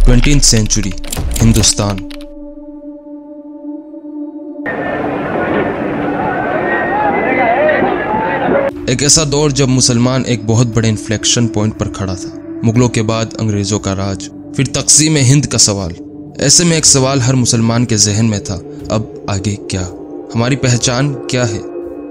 20th century Hindustan. ایک ایسا دور جب مسلمان ایک بہت بڑے انفلیکشن پوائنٹ پر کھڑا تھا۔ مغلوں کے بعد انگریزوں کا راج، پھر تقسیم ہند کا سوال۔ ایسے میں ایک سوال ہر مسلمان کے ذہن میں تھا، اب آگے کیا؟ ہماری پہچان کیا ہے؟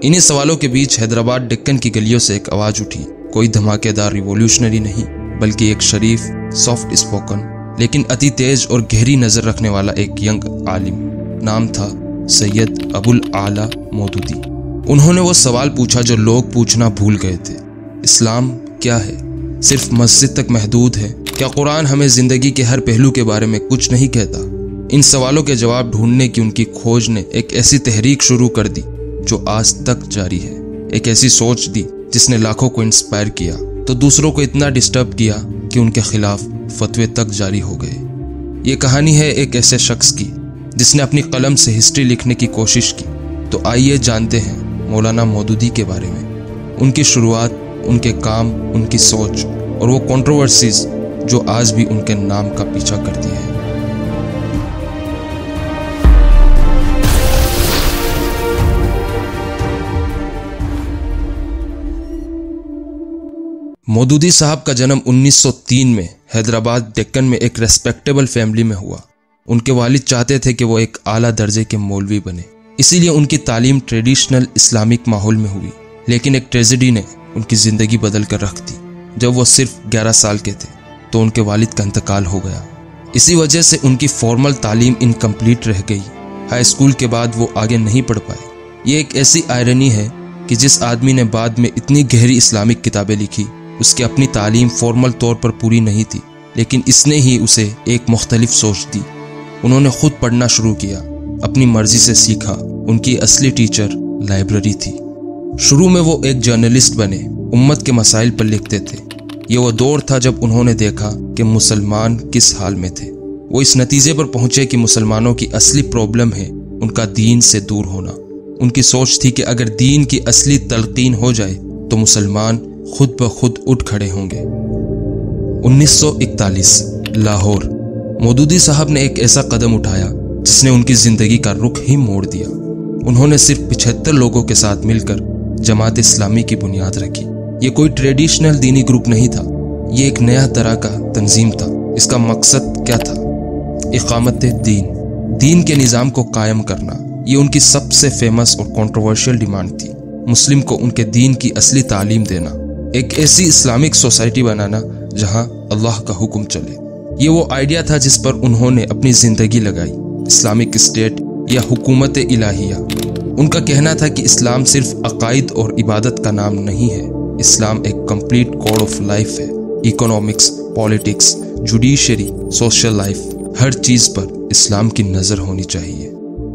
انہی سوالوں کے بیچ حیدرآباد ڈکن کی گلیوں سے ایک آواز اٹھی، کوئی دھماکے دار ریولیوشنری نہیں، بلکہ ایک شریف، سافٹ اسپوکن لیکن اتی تیز اور گہری نظر رکھنے والا ایک ینگ عالم۔ نام تھا سید ابو الاعلیٰ مودودی۔ انہوں نے وہ سوال پوچھا جو لوگ پوچھنا بھول گئے تھے، اسلام کیا ہے؟ صرف مسجد تک محدود ہے؟ کیا قرآن ہمیں زندگی کے ہر پہلو کے بارے میں کچھ نہیں کہتا؟ ان سوالوں کے جواب ڈھونڈنے کی ان کی کھوج نے ایک ایسی تحریک شروع کر دی جو آج تک جاری ہے، ایک ایسی سوچ دی جس نے لاکھوں کو انسپائر کیا تو دوسروں کو اتنا ڈسٹرب کیا کہ ان کے خلاف فتوے تک جاری ہو گئے۔ یہ کہانی ہے ایک ایسے شخص کی جس نے اپنی قلم سے ہسٹری لکھنے کی کوشش کی۔ تو آئیے جانتے ہیں مولانا مودودی کے بارے میں، ان کی شروعات، ان کے کام، ان کی سوچ اور وہ کنٹروورسیز جو آج بھی ان کے نام کا پیچھا کرتی ہے۔ مودودی صاحب کا جنم 1903 میں حیدرآباد ڈکن میں ایک ریسپیکٹیبل فیملی میں ہوا۔ ان کے والد چاہتے تھے کہ وہ ایک اعلیٰ درجے کے مولوی بنے، اسی لیے ان کی تعلیم ٹریڈیشنل اسلامک ماحول میں ہوئی۔ لیکن ایک ٹریجڈی نے ان کی زندگی بدل کر رکھ دی۔ جب وہ صرف 11 سال کے تھے تو ان کے والد کا انتقال ہو گیا۔ اسی وجہ سے ان کی فارمل تعلیم انکمپلیٹ رہ گئی۔ ہائی اسکول کے بعد وہ آگے نہیں پڑھ پائے۔ یہ ایک ایسی آئرنی ہے کہ جس آدمی نے بعد میں اتنی گہری اسلامک کتابیں لکھی، اس کی اپنی تعلیم فارمل طور پر پوری نہیں تھی، لیکن اس نے ہی اسے ایک مختلف سوچ دی۔ انہوں نے خود پڑھنا شروع کیا، اپنی مرضی سے سیکھا۔ ان کی اصلی ٹیچر لائبریری تھی۔ شروع میں وہ ایک جرنلسٹ بنے، امت کے مسائل پر لکھتے تھے۔ یہ وہ دور تھا جب انہوں نے دیکھا کہ مسلمان کس حال میں تھے۔ وہ اس نتیجے پر پہنچے کہ مسلمانوں کی اصلی پرابلم ہے ان کا دین سے دور ہونا۔ ان کی سوچ تھی کہ اگر دین کی اصلی تلقین ہو جائے تو مسلمان خود بخود اٹھ کھڑے ہوں گے۔ 1941 لاہور۔ مودودی صاحب نے ایک ایسا قدم اٹھایا جس نے ان کی زندگی کا رخ ہی موڑ دیا۔ انہوں نے صرف 75 لوگوں کے ساتھ مل کر جماعت اسلامی کی بنیاد رکھی۔ یہ کوئی ٹریڈیشنل دینی گروپ نہیں تھا، یہ ایک نیا طرح کا تنظیم تھا۔ اس کا مقصد کیا تھا؟ اقامت دین کے نظام کو قائم کرنا۔ یہ ان کی سب سے فیمس اور کنٹروورشل ڈیمانڈ تھی۔ مسلم کو ان کے دین کی اصلی تعلیم دینا، ایک ایسی اسلامک سوسائٹی بنانا جہاں اللہ کا حکم چلے۔ یہ وہ آئیڈیا تھا جس پر انہوں نے اپنی زندگی لگائی، اسلامک اسٹیٹ یا حکومت الہیہ۔ ان کا کہنا تھا کہ اسلام صرف عقائد اور عبادت کا نام نہیں ہے، اسلام ایک کمپلیٹ کوڈ آف لائف ہے۔ Economics, politics, judiciary, social life, ہر چیز پر اسلام کی نظر ہونی چاہیے۔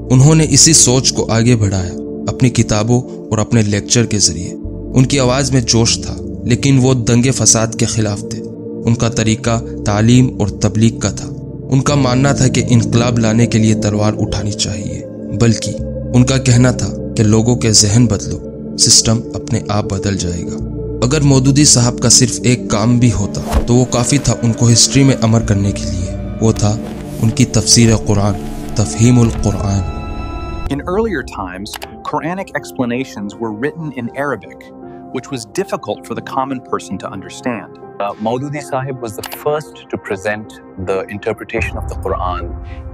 انہوں نے اسی سوچ کو آگے بڑھایا اپنی کتابوں اور اپنے لیکچر کے ذریعے۔ ان کی آواز میں جوش تھا، لیکن وہ دنگے فساد کے خلاف تھے۔ ان کا طریقہ تعلیم اور تبلیغ کا تھا۔ ان کا ماننا تھا کہ انقلاب لانے کے لیے تلوار اٹھانی چاہیے، بلکہ ان کا کہنا تھا کہ لوگوں کے ذہن بدلو، سسٹم اپنے آپ بدل جائے گا۔ اگر مودودی صاحب کا صرف ایک کام بھی ہوتا تو وہ کافی تھا ان کو ہسٹری میں امر کرنے کے لیے۔ وہ تھا ان کی تفسیر قرآن، تفہیم القرآن۔ In earlier times, Quranic explanations were written in Arabic, which was difficult for the common person to understand. Maududi Sahib was the first to present the interpretation of the Quran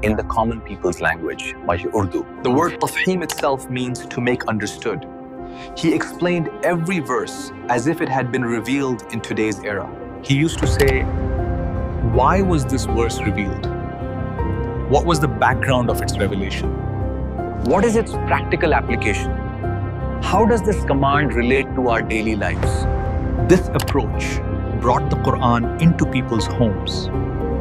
in the common people's language, Urdu. The word tafhim itself means to make understood. He explained every verse as if it had been revealed in today's era. He used to say, why was this verse revealed? What was the background of its revelation? What is its practical application? How does this command relate to our daily lives? This approach brought the Quran into people's homes.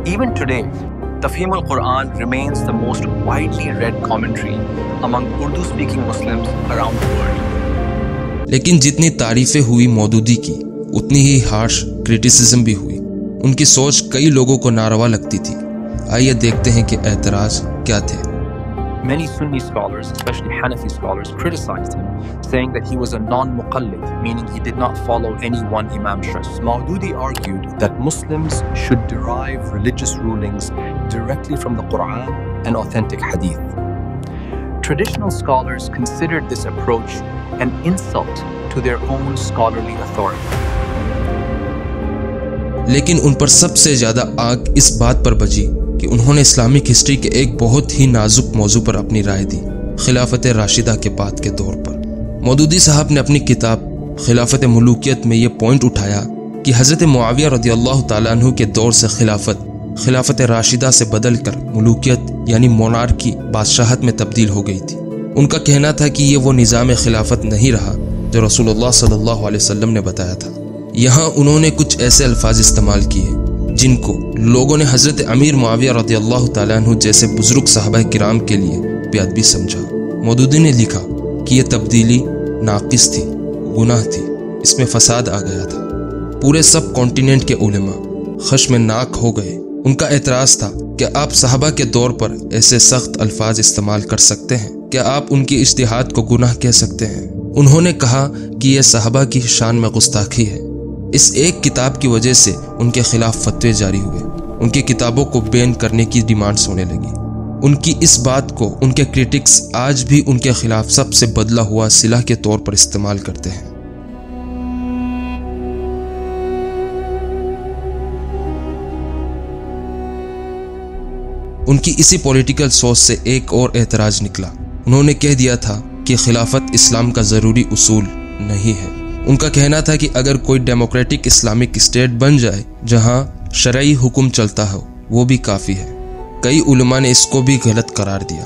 Even today, Tafhim al-Quran remains the most widely read commentary among Urdu-speaking Muslims around the world. لیکن جتنی تعریفیں ہوئی مودودی کی، اتنی ہی harsh criticism بھی ہوئی۔ ان کی سوچ کئی لوگوں کو ناروا لگتی تھی۔ آئیے دیکھتے ہیں کہ اعتراض کیا تھے۔ Many Sunni scholars, especially Hanafi scholars, criticized him, saying that he was a non-muqallid, meaning he did not follow any one Imam Shafi'i. Maududi argued that Muslims should derive religious rulings directly from the Quran and authentic hadith. Traditional scholars considered this approach an insult to their own scholarly authority. لیکن ان پر سب سے زیادہ آگ اس بات پر بجی کہ انہوں نے Islamic history کے ایک بہت ہی نازک موضوع پر اپنی رائے دی، خلافت راشدہ کے بعد کے دور پر۔ مودودی صاحب نے اپنی کتاب خلافت ملوکیت میں یہ پوائنٹ اٹھایا کہ حضرت معاویہ رضی اللہ تعالیٰ عنہ کے دور سے خلافت راشدہ سے بدل کر ملوکیت یعنی مونارکی بادشاہت میں تبدیل ہو گئی تھی۔ ان کا کہنا تھا کہ یہ وہ نظام خلافت نہیں رہا جو رسول اللہ صلی اللہ علیہ وسلم نے بتایا تھا۔ یہاں انہوں نے کچھ ایسے الفاظ استعمال کیے جن کو لوگوں نے حضرت امیر معاویہ رضی اللہ تعالیٰ عنہ جیسے بزرگ صحابہ کرام کے لیے بے ادبی سمجھا۔ مودودی نے لکھا کہ یہ تبدیلی ناقص تھی، گناہ تھی، اس میں فساد آ گیا تھا۔ پورے سب کانٹیننٹ کے علماء خشمناک ہو گئے۔ ان کا اعتراض تھا کہ آپ صحابہ کے دور پر ایسے سخت الفاظ استعمال کر سکتے ہیں؟ کیا آپ ان کی اجتہاد کو گناہ کہہ سکتے ہیں؟ انہوں نے کہا کہ یہ صحابہ کی شان میں گستاخی ہے۔ اس ایک کتاب کی وجہ سے ان کے خلاف فتوے جاری ہوئے، ان کی کتابوں کو بین کرنے کی ڈیمانڈز ہونے لگی۔ ان کی اس بات کو ان کے کریٹکس آج بھی ان کے خلاف سب سے بدلا ہوا سلاح کے طور پر استعمال کرتے ہیں۔ ان کی اسی پولیٹیکل سوچ سے ایک اور اعتراض نکلا۔ انہوں نے کہہ دیا تھا کہ خلافت اسلام کا ضروری اصول نہیں ہے۔ ان کا کہنا تھا کہ اگر کوئی ڈیموکریٹک اسلامک اسٹیٹ بن جائے جہاں شرعی حکم چلتا ہو وہ بھی کافی ہے۔ کئی علماء نے اس کو بھی غلط قرار دیا۔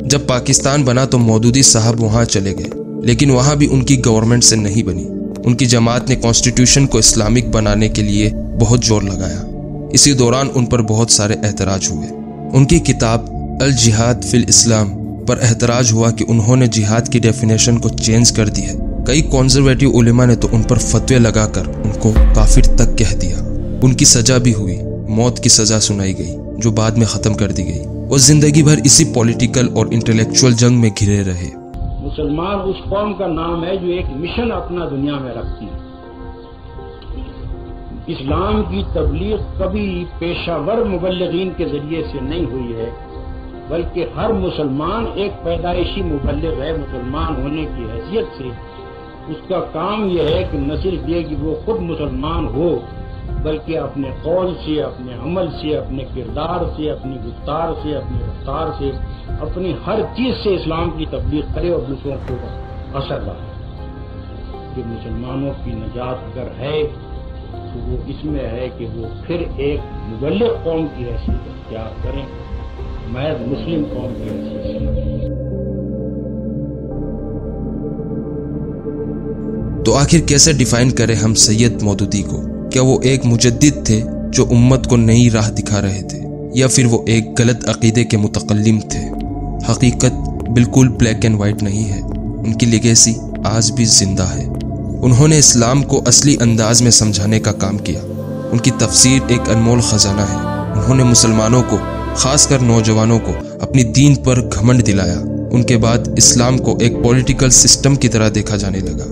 جب پاکستان بنا تو مودودی صاحب وہاں چلے گئے، لیکن وہاں بھی ان کی گورنمنٹ سے نہیں بنی۔ ان کی جماعت نے کانسٹیٹیوشن کو اسلامک بنانے کے لیے بہت زور لگایا۔ اسی دوران ان پر بہت سارے احتجاج ہوئے۔ ان کی کتاب الجہاد فی الاسلام پر احتجاج ہوا کہ انہوں نے جہاد کی ڈیفینیشن کو چینج کر دی ہے۔ کئی کنزرویٹو علماء نے تو ان پر فتوے لگا کر ان کو کافر تک کہہ دیا۔ ان کی سزا بھی ہوئی، موت کی سزا سنائی گئی جو بعد میں ختم کر دی گئی۔ وہ زندگی بھر اسی پولیٹیکل اور انٹلیکچوئل جنگ میں گھرے رہے۔ مسلمان اس قوم کا نام ہے جو ایک مشن اپنا دنیا میں رکھتی ہے۔ اسلام کی تبلیغ کبھی پیشہ ور مبلغین کے ذریعے سے نہیں ہوئی ہے، بلکہ ہر مسلمان ایک پیدائشی مبلغ ہے۔ مسلمان ہونے کی حیثیت سے اس کا کام یہ ہے کہ نہ صرف یہ کہ وہ خود مسلمان ہو، بلکہ اپنے قول سے، اپنے عمل سے، اپنے کردار سے، اپنی گفتار سے، اپنی رفتار سے، اپنی ہر چیز سے اسلام کی تبلیغ کرے اور دوسروں کو اثر ڈالے۔ کہ مسلمانوں کی نجات اگر ہے تو وہ اس میں ہے کہ وہ پھر ایک مبلغ قوم کی حیثیت اختیار کریں، محض مسلم قوم کی حیثیت سے۔ تو آخر کیسے ڈیفائن کریں ہم سید مودودی کو؟ کیا وہ ایک مجدد تھے جو امت کو نئی راہ دکھا رہے تھے، یا پھر وہ ایک غلط عقیدے کے متکلم تھے؟ حقیقت بالکل بلیک اینڈ وائٹ نہیں ہے۔ ان کی لیگیسی آج بھی زندہ ہے۔ انہوں نے اسلام کو اصلی انداز میں سمجھانے کا کام کیا۔ ان کی تفسیر ایک انمول خزانہ ہے۔ انہوں نے مسلمانوں کو، خاص کر نوجوانوں کو، اپنی دین پر گھمنڈ دلایا۔ ان کے بعد اسلام کو ایک پولیٹیکل سسٹم کی طرح دیکھا جانے لگا۔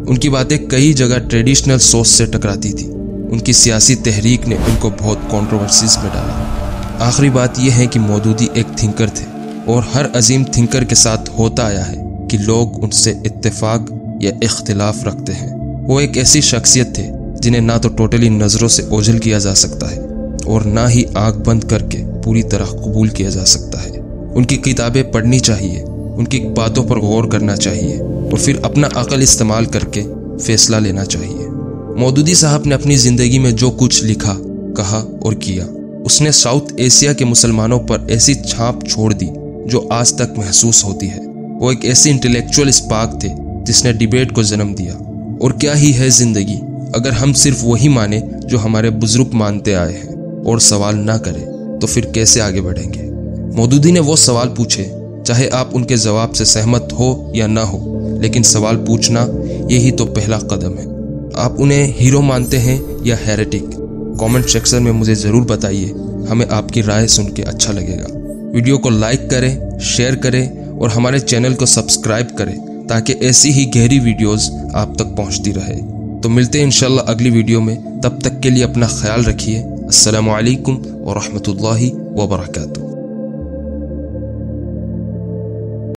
ان کی باتیں کئی جگہ ٹریڈیشنل سوچ سے ٹکراتی تھی۔ ان کی سیاسی تحریک نے ان کو بہت کنٹروورسیز میں ڈالا۔ آخری بات یہ ہے کہ مودودی ایک تھنکر تھے، اور ہر عظیم تھنکر کے ساتھ ہوتا آیا ہے کہ لوگ ان سے اتفاق یا اختلاف رکھتے ہیں۔ وہ ایک ایسی شخصیت تھے جنہیں نہ تو ٹوٹلی نظروں سے اوجھل کیا جا سکتا ہے اور نہ ہی آنکھ بند کر کے پوری طرح قبول کیا جا سکتا ہے۔ ان کی کتابیں پڑھنی چاہیے، ان کی باتوں پر غور کرنا چاہیے، اور پھر اپنا عقل استعمال کر کے فیصلہ لینا چاہیے۔ مودودی صاحب نے اپنی زندگی میں جو کچھ لکھا، کہا اور کیا، اس نے ساؤتھ ایشیا کے مسلمانوں پر ایسی چھاپ چھوڑ دی جو آج تک محسوس ہوتی ہے۔ وہ ایک ایسی انٹلیکچوئل اسپارک تھے جس نے ڈیبیٹ کو جنم دیا۔ اور کیا ہی ہے زندگی اگر ہم صرف وہی مانیں جو ہمارے بزرگ مانتے آئے ہیں اور سوال نہ کریں تو پھر کیسے آگے بڑھیں گے؟ مودودی نے وہ سوال پوچھے چاہے آپ ان کے جواب سے سہمت ہو یا نہ ہو، لیکن سوال پوچھنا یہی تو پہلا قدم ہے۔ آپ انہیں ہیرو مانتے ہیں یا ہیریٹک؟ کامنٹ سیکشن میں مجھے ضرور بتائیے، ہمیں آپ کی رائے سن کے اچھا لگے گا۔ ویڈیو کو لائک کریں، شیئر کریں اور ہمارے چینل کو سبسکرائب کریں تاکہ ایسی ہی گہری ویڈیوز آپ تک پہنچتی رہے۔ تو ملتے ہیں انشاءاللہ اگلی ویڈیو میں، تب تک کے لیے اپنا خیال رکھیے۔ السلام علیکم ورحمۃ اللہ وبرکاتہ۔